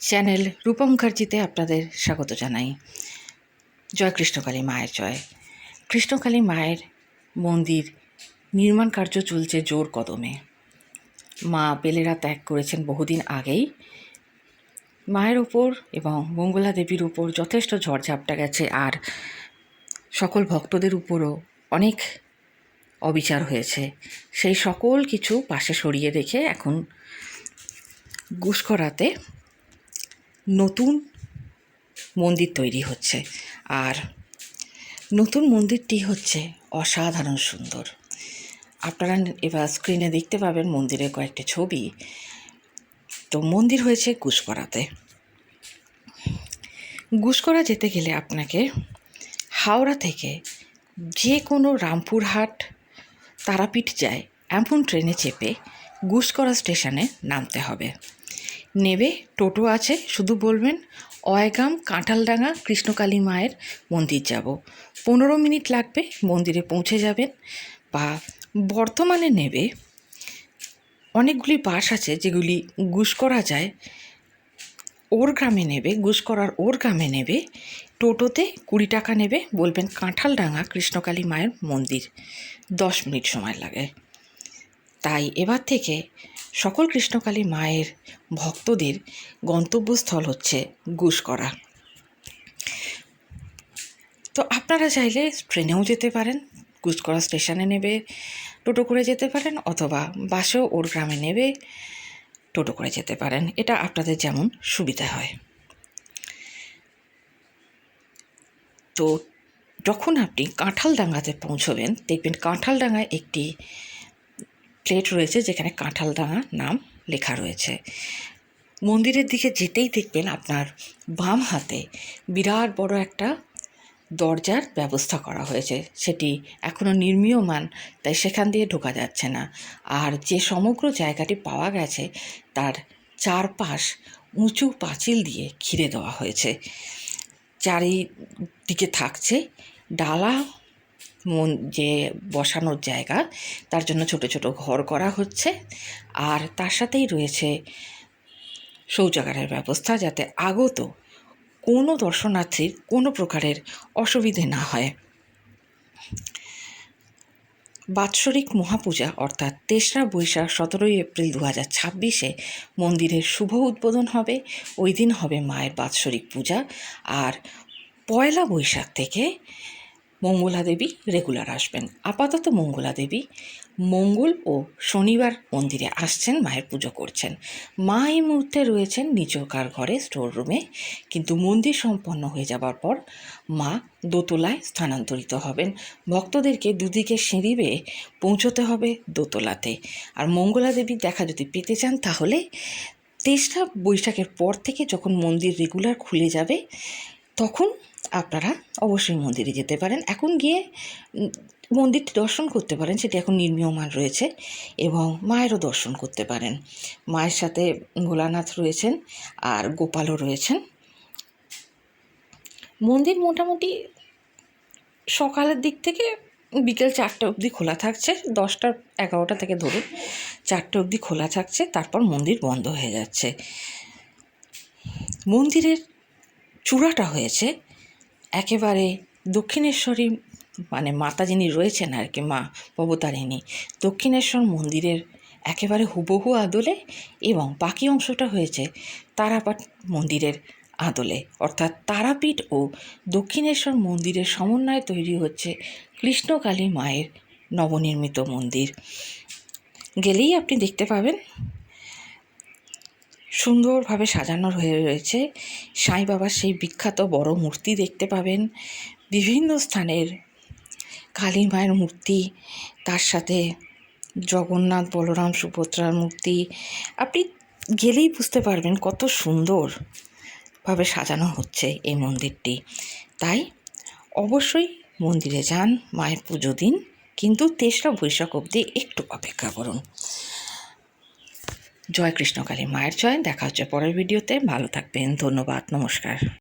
Channel রূপা মুখার্জিতে আপনাদের স্বাগত জানাই। জয় কৃষ্ণকালী মায়ের জয়। কৃষ্ণকালী মায়ের মন্দির নির্মাণ কার্য চলছে জোর কদমে। মা বেলেরা ত্যাগ করেছেন বহুদিন আগেই। মায়ের ওপর এবং মঙ্গলা দেবীর উপর যথেষ্ট ঝড়ঝাপটা গেছে, আর সকল ভক্তদের উপরও অনেক অবিচার হয়েছে। সেই সকল কিছু পাশে সরিয়ে রেখে এখন গুসকরাতে নতুন মন্দির তৈরি হচ্ছে, আর নতুন মন্দিরটি হচ্ছে অসাধারণ সুন্দর। আপনারা এবার স্ক্রিনে দেখতে পাবেন মন্দিরের কয়েকটি ছবি। তো মন্দির হয়েছে গুসকরাতে। গুসকরা যেতে গেলে আপনাকে হাওড়া থেকে যে কোনো রামপুরহাট, তারাপীঠ যায় এমন ট্রেনে চেপে গুসকরা স্টেশনে নামতে হবে। নেবে টোটো আছে, শুধু বলবেন অয়গাম কাঁঠালডাঙ্গা কৃষ্ণকালী মায়ের মন্দির যাব। 15 মিনিট লাগবে, মন্দিরে পৌঁছে যাবেন। বা বর্তমানে নেবে অনেকগুলি বাস আছে যেগুলি গুসকরা যায়, ওর গ্রামে নেবে, গুসকরার ওর গ্রামে নেবে। টোটোতে 20 টাকা নেবে, বলবেন কাঁঠালডাঙ্গা কৃষ্ণকালী মায়ের মন্দির, 10 মিনিট সময় লাগে। তাই এবার থেকে সকল কৃষ্ণকালী মায়ের ভক্তদের গন্তব্যস্থল হচ্ছে গুসকরা। তো আপনারা চাইলে ট্রেনেও যেতে পারেন, গুসকরা স্টেশনে নেবে টোটো করে যেতে পারেন, অথবা বাসেও ওর গ্রামে নেবে টোটো করে যেতে পারেন। এটা আপনাদের যেমন সুবিধা হয়। তো যখন আপনি কাঁঠালডাঙ্গাতে পৌঁছবেন, দেখবেন কাঁঠালডাঙ্গায় একটি প্লেট রয়েছে যেখানে কাঁঠালডাঙ্গা নাম লেখা রয়েছে। মন্দিরের দিকে যেতেই দেখবেন আপনার বাম হাতে বিরাট বড় একটা দরজার ব্যবস্থা করা হয়েছে। সেটি এখনও নির্মীয়মান, তাই সেখান দিয়ে ঢোকা যাচ্ছে না। আর যে সমগ্র জায়গাটি পাওয়া গেছে তার চারপাশ উঁচু পাঁচিল দিয়ে ঘিরে দেওয়া হয়েছে। চারিদিকে থাকছে ডালা, যে বসানোর জায়গা, তার জন্য ছোট ছোট ঘর করা হচ্ছে। আর তার সাথেই রয়েছে শৌচাগারের ব্যবস্থা, যাতে আগত কোনো দর্শনার্থীর কোনো প্রকারের অসুবিধে না হয়। বাৎসরিক মহাপূজা অর্থাৎ 3রা বৈশাখ 17ই এপ্রিল 2026 মন্দিরের শুভ উদ্বোধন হবে। ওই দিন হবে মায়ের বাৎসরিক পূজা। আর 1 বৈশাখ থেকে মঙ্গলা দেবী রেগুলার আসবেন। আপাতত মঙ্গলা দেবী মঙ্গল ও শনিবার মন্দিরে আসছেন, মায়ের পুজো করছেন। মা এই মুহূর্তে রয়েছেন নিচকার ঘরে স্টোর রুমে, কিন্তু মন্দির সম্পন্ন হয়ে যাবার পর মা দোতলায় স্থানান্তরিত হবেন। ভক্তদেরকে দুদিকে সিঁড়ি বেয়ে পৌঁছতে হবে দোতলাতে। আর মঙ্গলা দেবীর দেখা যদি পেতে চান, তাহলে 3রা বৈশাখের পর থেকে যখন মন্দির রেগুলার খুলে যাবে, তখন আপনারা অবশ্যই মন্দিরে যেতে পারেন। এখন গিয়ে মন্দিরটি দর্শন করতে পারেন, সেটি এখন নির্মীয়মান রয়েছে, এবং মায়েরও দর্শন করতে পারেন। মায়ের সাথে ভোলানাথ রয়েছেন আর গোপালও রয়েছেন। মন্দির মোটামুটি সকালের দিক থেকে বিকেল 4টে অবধি খোলা থাকছে। 10টা 11টা থেকে ধরুন 4টে অবধি খোলা থাকছে, তারপর মন্দির বন্ধ হয়ে যাচ্ছে। মন্দিরের চূড়াটা হয়েছে একেবারে দক্ষিণেশ্বরী, মানে মাতা যিনি রয়েছেন আর কি, মা ভবতারিণী, দক্ষিণেশ্বর মন্দিরের একেবারে হুবহু আদলে, এবং বাকি অংশটা হয়েছে তারাপীঠ মন্দিরের আদলে। অর্থাৎ তারাপীঠ ও দক্ষিণেশ্বর মন্দিরের সমন্বয়ে তৈরি হচ্ছে কৃষ্ণকালী মায়ের নবনির্মিত মন্দির। গেলেই আপনি দেখতে পাবেন সুন্দরভাবে সাজানো হয়ে রয়েছে। সাঁই বাবার সেই বিখ্যাত বড় মূর্তি দেখতে পাবেন, বিভিন্ন স্থানের কালী মায়ের মূর্তি, তার সাথে জগন্নাথ, বলরাম, সুভদ্রার মূর্তি। আপনি গেলেই বুঝতে পারবেন কত সুন্দরভাবে সাজানো হচ্ছে এই মন্দিরটি। তাই অবশ্যই মন্দিরে যান, মায়ের পুজো দিন, কিন্তু 3রা বৈশাখ অবধি একটু অপেক্ষা করুন। জয় কৃষ্ণকালী মায়ের জয়। দেখা হচ্ছে পরের ভিডিওতে। ভালো থাকবেন। ধন্যবাদ। নমস্কার।